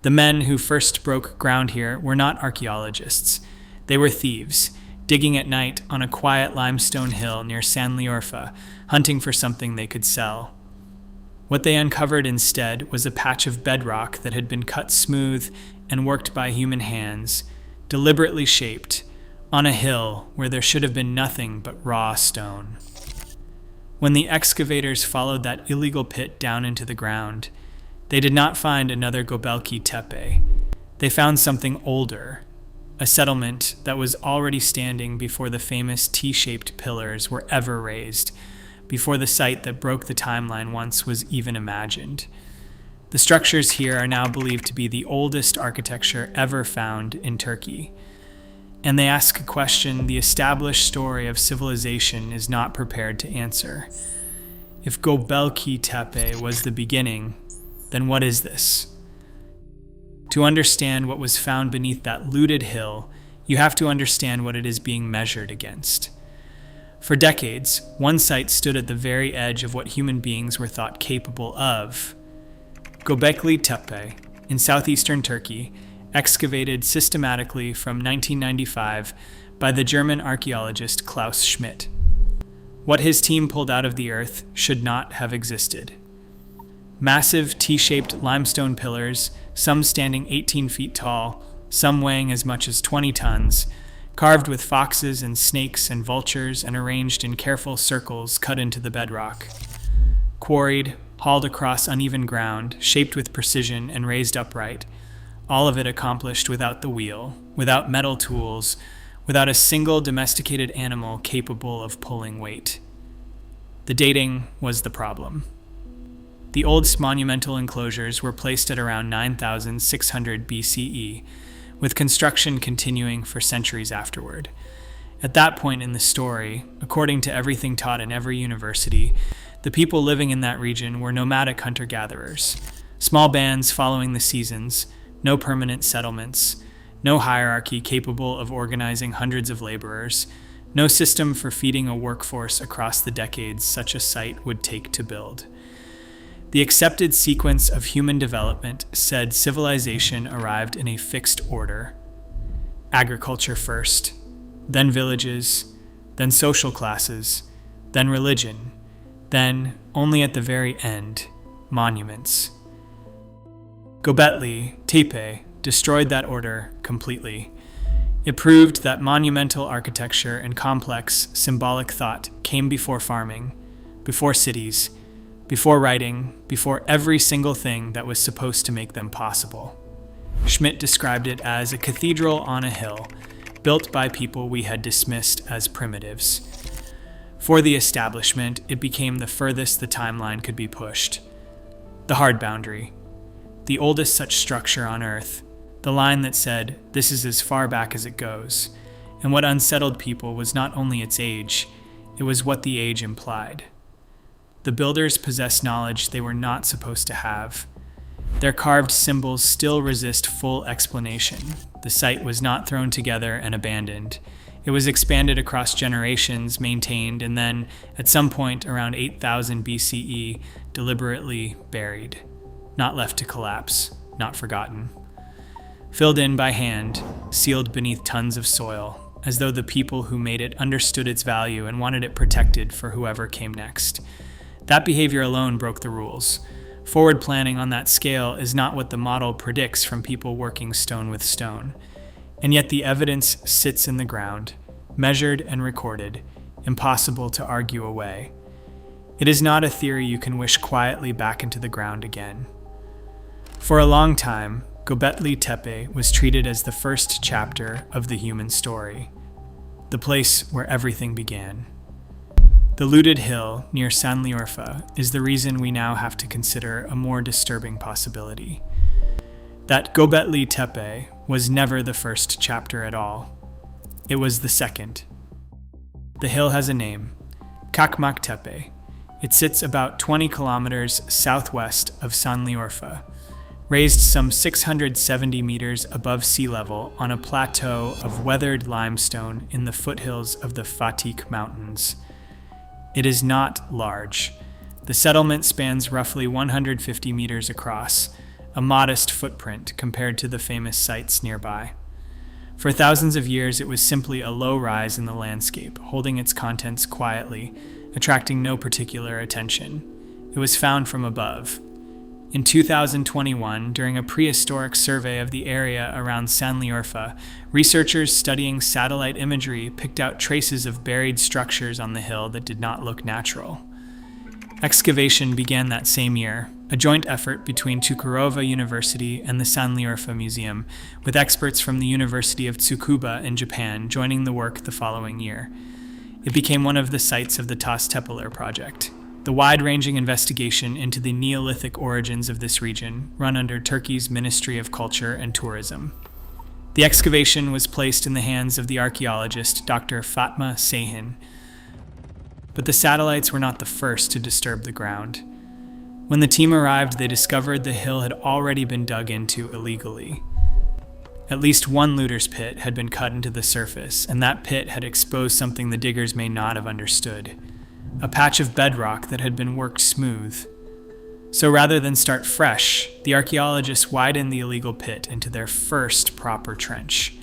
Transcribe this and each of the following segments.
The men who first broke ground here were not archaeologists. They were thieves, digging at night on a quiet limestone hill near Şanlıurfa, hunting for something they could sell. What they uncovered instead was a patch of bedrock that had been cut smooth and worked by human hands, deliberately shaped, on a hill where there should have been nothing but raw stone. When the excavators followed that illegal pit down into the ground, they did not find another Gobekli Tepe. They found something older, a settlement that was already standing before the famous T-shaped pillars were ever raised, before the site that broke the timeline once was even imagined. The structures here are now believed to be the oldest architecture ever found in Turkey. And they ask a question the established story of civilization is not prepared to answer. If Gobekli Tepe was the beginning, then what is this? To understand what was found beneath that looted hill, you have to understand what it is being measured against. For decades, one site stood at the very edge of what human beings were thought capable of. Gobekli Tepe, in southeastern Turkey, excavated systematically from 1995 by the German archaeologist Klaus Schmidt. What his team pulled out of the earth should not have existed. Massive T-shaped limestone pillars, some standing 18 feet tall, some weighing as much as 20 tons, carved with foxes and snakes and vultures and arranged in careful circles cut into the bedrock. Quarried, hauled across uneven ground, shaped with precision and raised upright, all of it accomplished without the wheel, without metal tools, without a single domesticated animal capable of pulling weight. The dating was the problem. The oldest monumental enclosures were placed at around 9,600 BCE, with construction continuing for centuries afterward. At that point in the story, according to everything taught in every university, the people living in that region were nomadic hunter-gatherers, small bands following the seasons, no permanent settlements, no hierarchy capable of organizing hundreds of laborers, no system for feeding a workforce across the decades such a site would take to build. The accepted sequence of human development said civilization arrived in a fixed order. Agriculture first, then villages, then social classes, then religion, then, only at the very end, monuments. Gobekli Tepe destroyed that order completely. It proved that monumental architecture and complex symbolic thought came before farming, before cities, before writing, before every single thing that was supposed to make them possible. Schmidt described it as a cathedral on a hill, built by people we had dismissed as primitives. For the establishment, it became the furthest the timeline could be pushed. The hard boundary. The oldest such structure on Earth, the line that said, this is as far back as it goes, and what unsettled people was not only its age, it was what the age implied. The builders possessed knowledge they were not supposed to have. Their carved symbols still resist full explanation. The site was not thrown together and abandoned. It was expanded across generations, maintained, and then, at some point around 8000 BCE, deliberately buried. Not left to collapse, not forgotten. Filled in by hand, sealed beneath tons of soil, as though the people who made it understood its value and wanted it protected for whoever came next. That behavior alone broke the rules. Forward planning on that scale is not what the model predicts from people working stone with stone. And yet the evidence sits in the ground, measured and recorded, impossible to argue away. It is not a theory you can wish quietly back into the ground again. For a long time, Gobekli Tepe was treated as the first chapter of the human story, the place where everything began. The looted hill near Şanlıurfa is the reason we now have to consider a more disturbing possibility. That Gobekli Tepe was never the first chapter at all. It was the second. The hill has a name, Cakmaktepe. It sits about 20 kilometers southwest of Şanlıurfa, raised some 670 meters above sea level on a plateau of weathered limestone in the foothills of the Fatih Mountains. It is not large. The settlement spans roughly 150 meters across, a modest footprint compared to the famous sites nearby. For thousands of years, it was simply a low rise in the landscape, holding its contents quietly, attracting no particular attention. It was found from above. In 2021, during a prehistoric survey of the area around Şanlıurfa, researchers studying satellite imagery picked out traces of buried structures on the hill that did not look natural. Excavation began that same year, a joint effort between Çukurova University and the Şanlıurfa Museum, with experts from the University of Tsukuba in Japan joining the work the following year. It became one of the sites of the Toztepeler project, the wide-ranging investigation into the Neolithic origins of this region, run under Turkey's Ministry of Culture and Tourism. The excavation was placed in the hands of the archaeologist Doctor Fatma Şahin, but the satellites were not the first to disturb the ground. When the team arrived, they discovered the hill had already been dug into illegally. At least one looter's pit had been cut into the surface, and that pit had exposed something the diggers may not have understood: a patch of bedrock that had been worked smooth. So rather than start fresh, the archaeologists widened the illegal pit into their first proper trench,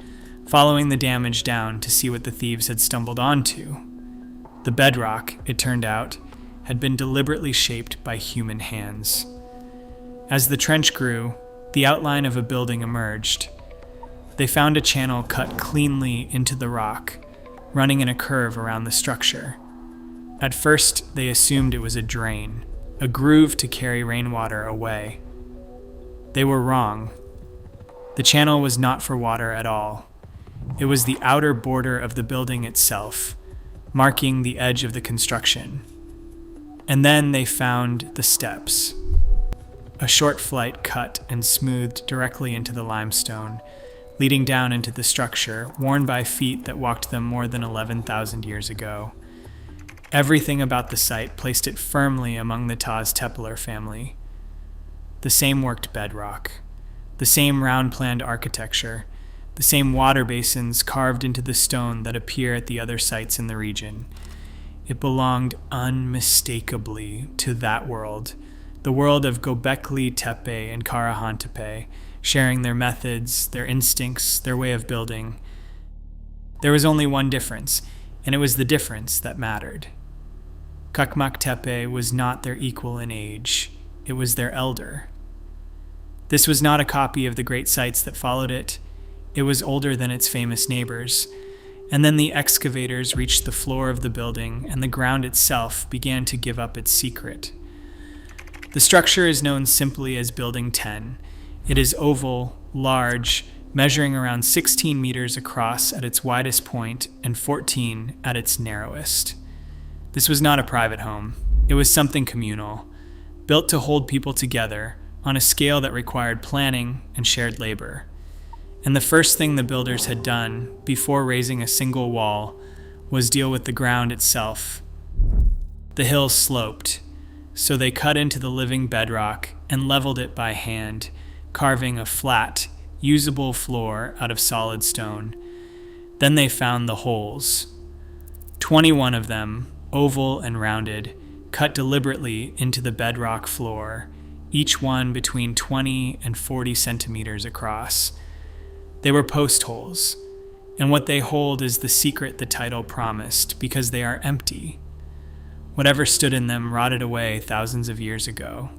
following the damage down to see what the thieves had stumbled onto. The bedrock, it turned out, had been deliberately shaped by human hands. As the trench grew, the outline of a building emerged. They found a channel cut cleanly into the rock, running in a curve around the structure. At first, they assumed it was a drain, a groove to carry rainwater away. They were wrong. The channel was not for water at all. It was the outer border of the building itself, marking the edge of the construction. And then they found the steps. A short flight cut and smoothed directly into the limestone, leading down into the structure, worn by feet that walked them more than 11,000 years ago. Everything about the site placed it firmly among the Toztepeler family. The same worked bedrock, the same round-planned architecture, the same water basins carved into the stone that appear at the other sites in the region. It belonged unmistakably to that world, the world of Gobekli Tepe and Cakmaktepe, sharing their methods, their instincts, their way of building. There was only one difference, and it was the difference that mattered. Cakmaktepe was not their equal in age, it was their elder. This was not a copy of the great sites that followed it. It was older than its famous neighbors. And then the excavators reached the floor of the building, and the ground itself began to give up its secret. The structure is known simply as Building 10. It is oval, large, measuring around 16 meters across at its widest point and 14 at its narrowest. This was not a private home. It was something communal, built to hold people together on a scale that required planning and shared labor. And the first thing the builders had done before raising a single wall was deal with the ground itself. The hill sloped, so they cut into the living bedrock and leveled it by hand, carving a flat, usable floor out of solid stone. Then they found the holes. 21 of them, oval and rounded, cut deliberately into the bedrock floor, each one between 20 and 40 centimeters across. They were post holes, and what they hold is the secret the title promised, because they are empty. Whatever stood in them rotted away thousands of years ago.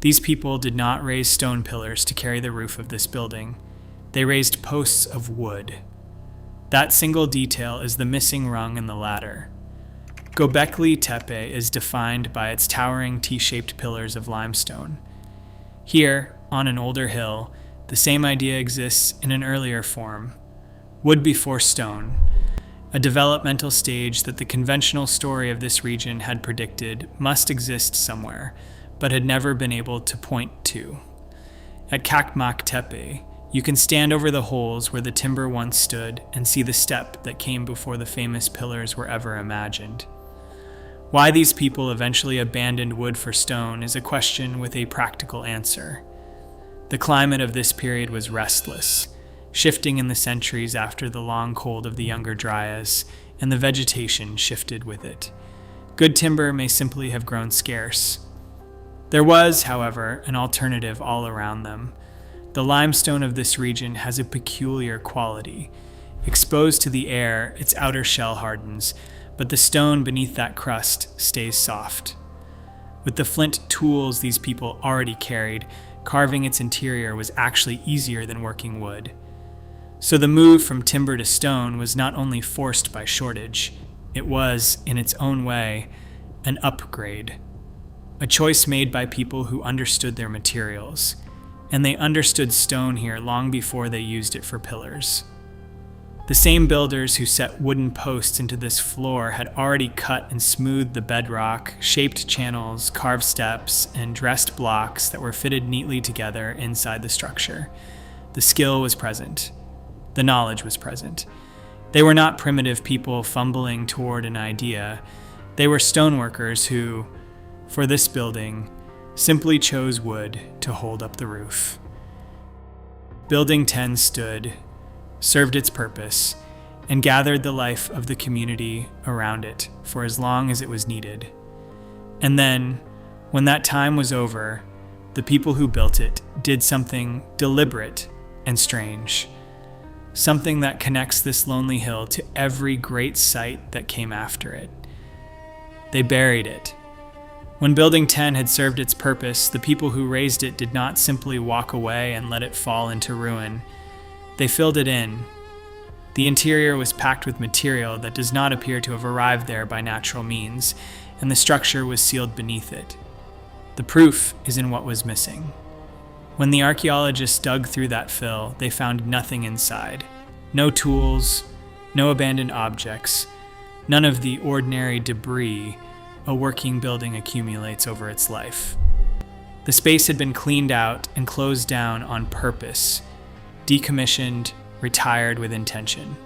These people did not raise stone pillars to carry the roof of this building. They raised posts of wood. That single detail is the missing rung in the ladder. Gobekli Tepe is defined by its towering T-shaped pillars of limestone. Here, on an older hill, the same idea exists in an earlier form: wood before stone, a developmental stage that the conventional story of this region had predicted must exist somewhere, but had never been able to point to. At Cakmaktepe, you can stand over the holes where the timber once stood and see the step that came before the famous pillars were ever imagined. Why these people eventually abandoned wood for stone is a question with a practical answer. The climate of this period was restless, shifting in the centuries after the long cold of the Younger Dryas, and the vegetation shifted with it. Good timber may simply have grown scarce. There was, however, an alternative all around them. The limestone of this region has a peculiar quality. Exposed to the air, its outer shell hardens, but the stone beneath that crust stays soft. With the flint tools these people already carried, carving its interior was actually easier than working wood. So the move from timber to stone was not only forced by shortage, it was, in its own way, an upgrade. A choice made by people who understood their materials, and they understood stone here long before they used it for pillars. The same builders who set wooden posts into this floor had already cut and smoothed the bedrock, shaped channels, carved steps, and dressed blocks that were fitted neatly together inside the structure. The skill was present. The knowledge was present. They were not primitive people fumbling toward an idea. They were stoneworkers who, for this building, simply chose wood to hold up the roof. Building 10 stood, served its purpose, and gathered the life of the community around it for as long as it was needed. And then, when that time was over, the people who built it did something deliberate and strange, something that connects this lonely hill to every great site that came after it. They buried it. When Building 10 had served its purpose, the people who raised it did not simply walk away and let it fall into ruin. They filled it in. The interior was packed with material that does not appear to have arrived there by natural means, and the structure was sealed beneath it. The proof is in what was missing. When the archaeologists dug through that fill, they found nothing inside. No tools, no abandoned objects, none of the ordinary debris a working building accumulates over its life. The space had been cleaned out and closed down on purpose, decommissioned, retired with intention.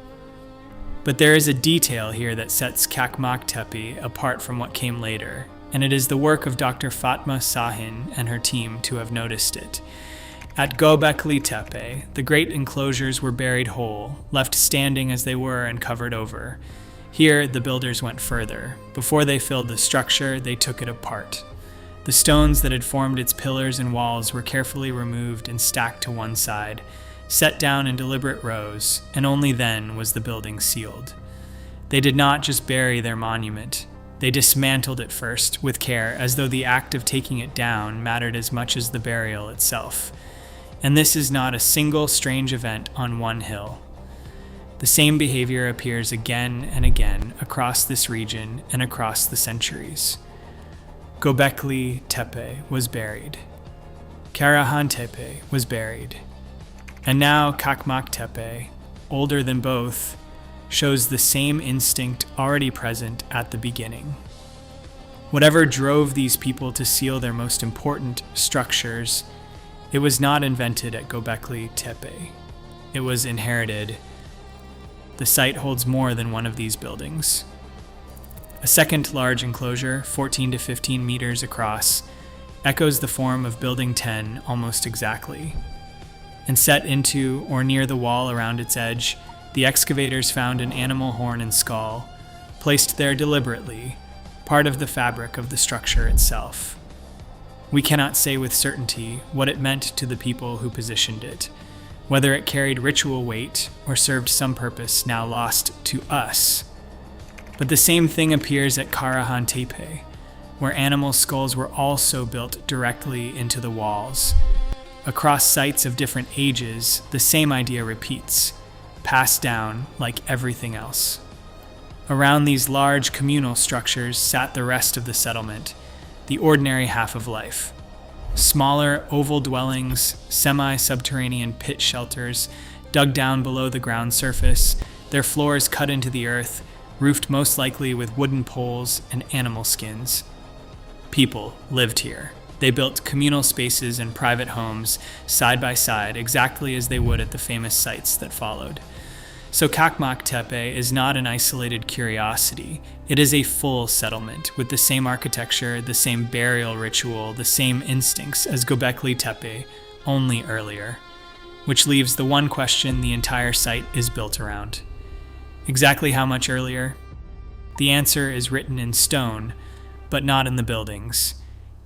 But there is a detail here that sets Cakmaktepe apart from what came later, and it is the work of Doctor Fatma Şahin and her team to have noticed it. At Gobekli Tepe, the great enclosures were buried whole, left standing as they were and covered over. Here, the builders went further. Before they filled the structure, they took it apart. The stones that had formed its pillars and walls were carefully removed and stacked to one side, set down in deliberate rows, and only then was the building sealed. They did not just bury their monument. They dismantled it first, with care, as though the act of taking it down mattered as much as the burial itself. And this is not a single strange event on one hill. The same behavior appears again and again across this region and across the centuries. Gobekli Tepe was buried. Tepe was buried. And now Cakmaktepe, older than both, shows the same instinct already present at the beginning. Whatever drove these people to seal their most important structures, it was not invented at Gobekli Tepe. It was inherited. The site holds more than one of these buildings. A second large enclosure, 14 to 15 meters across, echoes the form of Building 10 almost exactly. And set into or near the wall around its edge, the excavators found an animal horn and skull, placed there deliberately, part of the fabric of the structure itself. We cannot say with certainty what it meant to the people who positioned it, whether it carried ritual weight or served some purpose now lost to us. But the same thing appears at Tepe, where animal skulls were also built directly into the walls. Across sites of different ages, the same idea repeats, passed down like everything else. Around these large communal structures sat the rest of the settlement, the ordinary half of life. Smaller oval dwellings, semi-subterranean pit shelters, dug down below the ground surface, their floors cut into the earth, roofed most likely with wooden poles and animal skins. People lived here. They built communal spaces and private homes side by side, exactly as they would at the famous sites that followed. So Cakmaktepe is not an isolated curiosity. It is a full settlement with the same architecture, the same burial ritual, the same instincts as Gobekli Tepe, only earlier. Which leaves the one question the entire site is built around. Exactly how much earlier? The answer is written in stone, but not in the buildings.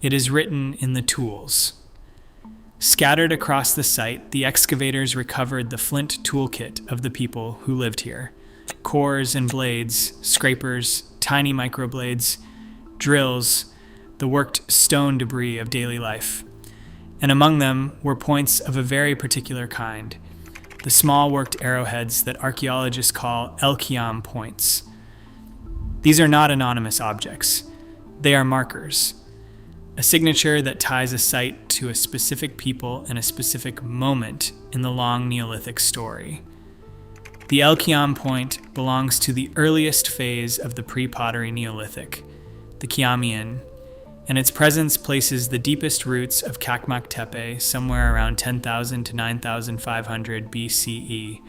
It is written in the tools. Scattered across the site, the excavators recovered the flint toolkit of the people who lived here. Cores and blades, scrapers, tiny microblades, drills, the worked stone debris of daily life. And among them were points of a very particular kind, the small worked arrowheads that archaeologists call El-Khiam points. These are not anonymous objects. They are markers, a signature that ties a site to a specific people and a specific moment in the long Neolithic story. The El-Khiam point belongs to the earliest phase of the pre-pottery Neolithic, the Khiamian, and its presence places the deepest roots of Cakmaktepe somewhere around 10,000 to 9,500 BCE.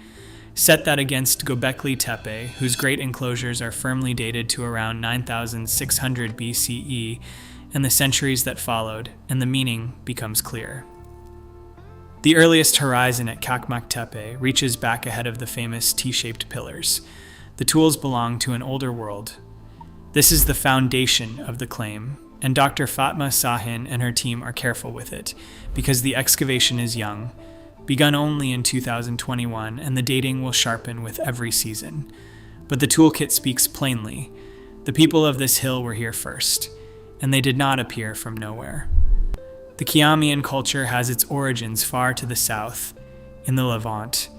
Set that against Gobekli Tepe, whose great enclosures are firmly dated to around 9,600 BCE, and the centuries that followed, and the meaning becomes clear. The earliest horizon at Cakmaktepe reaches back ahead of the famous T-shaped pillars. The tools belong to an older world. This is the foundation of the claim, and Doctor Fatma Şahin and her team are careful with it, because the excavation is young, begun only in 2021, and the dating will sharpen with every season. But the toolkit speaks plainly. The people of this hill were here first, and they did not appear from nowhere. The Khiamian culture has its origins far to the south, in the Levant,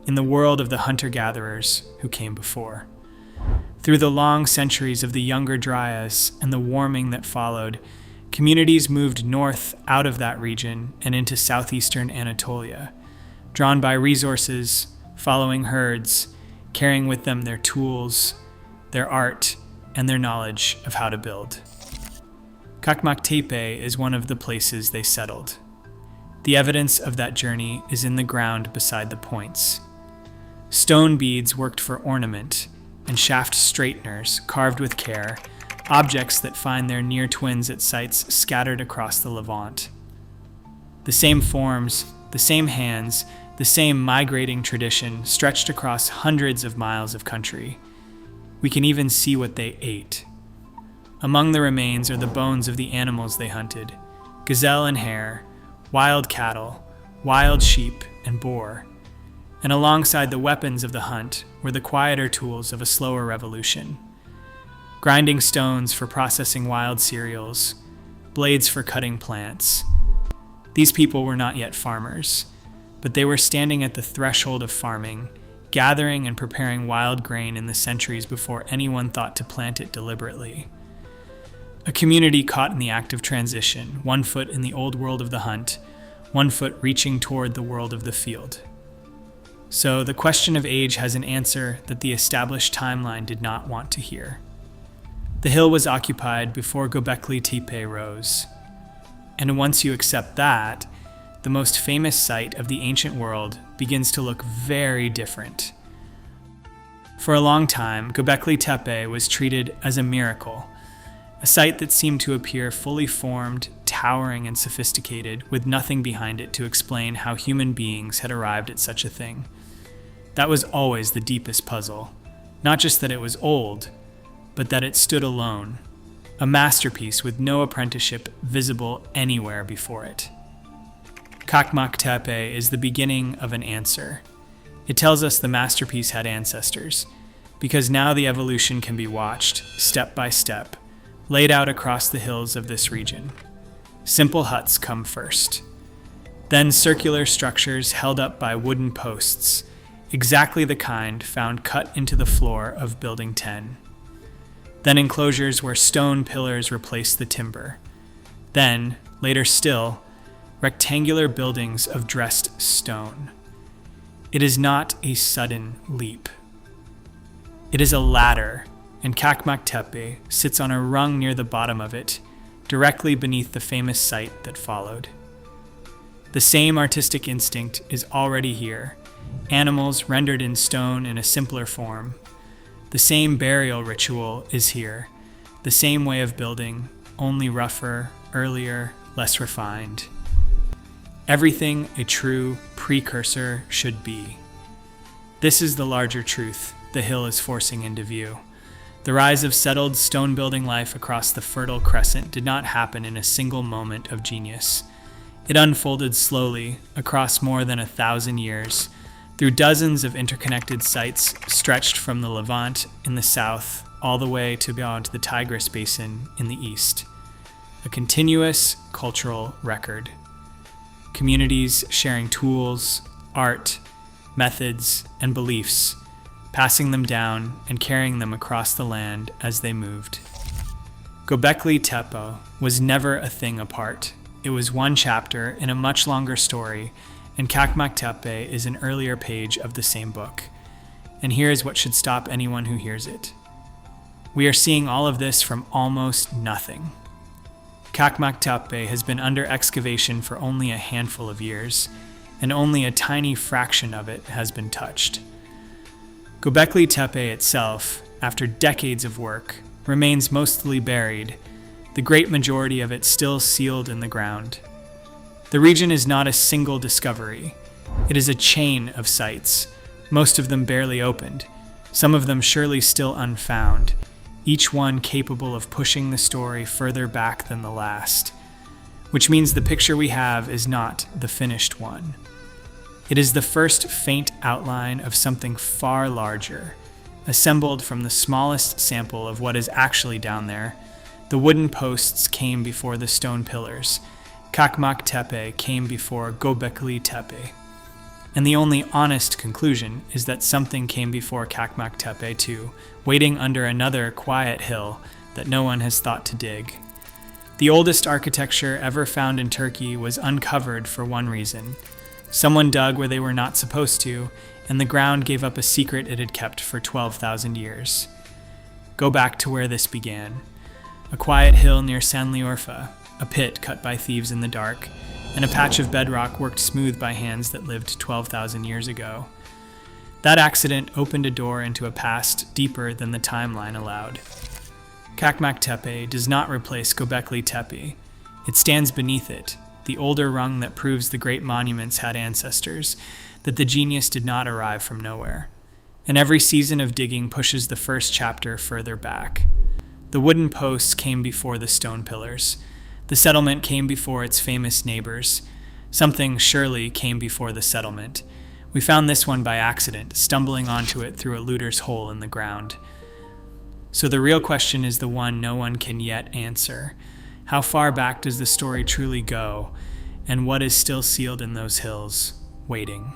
in the world of the hunter-gatherers who came before. Through the long centuries of the Younger Dryas and the warming that followed, communities moved north out of that region and into southeastern Anatolia, drawn by resources, following herds, carrying with them their tools, their art, and their knowledge of how to build. Cakmaktepe is one of the places they settled. The evidence of that journey is in the ground beside the points. Stone beads worked for ornament, and shaft straighteners carved with care, objects that find their near twins at sites scattered across the Levant. The same forms, the same hands, the same migrating tradition stretched across hundreds of miles of country. We can even see what they ate. Among the remains are the bones of the animals they hunted: gazelle and hare, wild cattle, wild sheep, and boar. And alongside the weapons of the hunt were the quieter tools of a slower revolution: grinding stones for processing wild cereals, blades for cutting plants. These people were not yet farmers, but they were standing at the threshold of farming, gathering and preparing wild grain in the centuries before anyone thought to plant it deliberately. A community caught in the act of transition, one foot in the old world of the hunt, one foot reaching toward the world of the field. So the question of age has an answer that the established timeline did not want to hear. The hill was occupied before Göbekli Tepe rose. And once you accept that, the most famous site of the ancient world begins to look very different. For a long time, Gobekli Tepe was treated as a miracle, a site that seemed to appear fully formed, towering and sophisticated, with nothing behind it to explain how human beings had arrived at such a thing. That was always the deepest puzzle. Not just that it was old, but that it stood alone, a masterpiece with no apprenticeship visible anywhere before it. Cakmaktepe is the beginning of an answer. It tells us the masterpiece had ancestors, because now the evolution can be watched, step by step, laid out across the hills of this region. Simple huts come first. Then circular structures held up by wooden posts, exactly the kind found cut into the floor of Building 10. Then enclosures where stone pillars replaced the timber. Then, later still, rectangular buildings of dressed stone. It is not a sudden leap. It is a ladder, and Cakmaktepe sits on a rung near the bottom of it, directly beneath the famous site that followed. The same artistic instinct is already here, animals rendered in stone in a simpler form. The same burial ritual is here, the same way of building, only rougher, earlier, less refined. Everything a true precursor should be. This is the larger truth the hill is forcing into view. The rise of settled stone-building life across the Fertile Crescent did not happen in a single moment of genius. It unfolded slowly, across more than 1,000 years, through dozens of interconnected sites stretched from the Levant in the south all the way to beyond the Tigris Basin in the east. A continuous cultural record. Communities sharing tools, art, methods, and beliefs, passing them down and carrying them across the land as they moved. Gobekli Tepe was never a thing apart. It was one chapter in a much longer story, and Cakmaktepe is an earlier page of the same book. And here is what should stop anyone who hears it. We are seeing all of this from almost nothing. Cakmaktepe has been under excavation for only a handful of years, and only a tiny fraction of it has been touched. Gobekli Tepe itself, after decades of work, remains mostly buried, the great majority of it still sealed in the ground. The region is not a single discovery. It is a chain of sites, most of them barely opened, some of them surely still unfound, each one capable of pushing the story further back than the last, which means the picture we have is not the finished one. It is the first faint outline of something far larger, assembled from the smallest sample of what is actually down there. The wooden posts came before the stone pillars. Cakmaktepe came before Gobekli Tepe. And the only honest conclusion is that something came before Cakmaktepe too, waiting under another quiet hill that no one has thought to dig. The oldest architecture ever found in Turkey was uncovered for one reason. Someone dug where they were not supposed to, and the ground gave up a secret it had kept for 12,000 years. Go back to where this began. A quiet hill near Şanlıurfa, a pit cut by thieves in the dark, and a patch of bedrock worked smooth by hands that lived 12,000 years ago. That accident opened a door into a past deeper than the timeline allowed. Cakmaktepe does not replace Gobekli Tepe. It stands beneath it, the older rung that proves the great monuments had ancestors, that the genius did not arrive from nowhere. And every season of digging pushes the first chapter further back. The wooden posts came before the stone pillars. The settlement came before its famous neighbors. Something surely came before the settlement. We found this one by accident, stumbling onto it through a looter's hole in the ground. So the real question is the one no one can yet answer. How far back does the story truly go, and what is still sealed in those hills, waiting?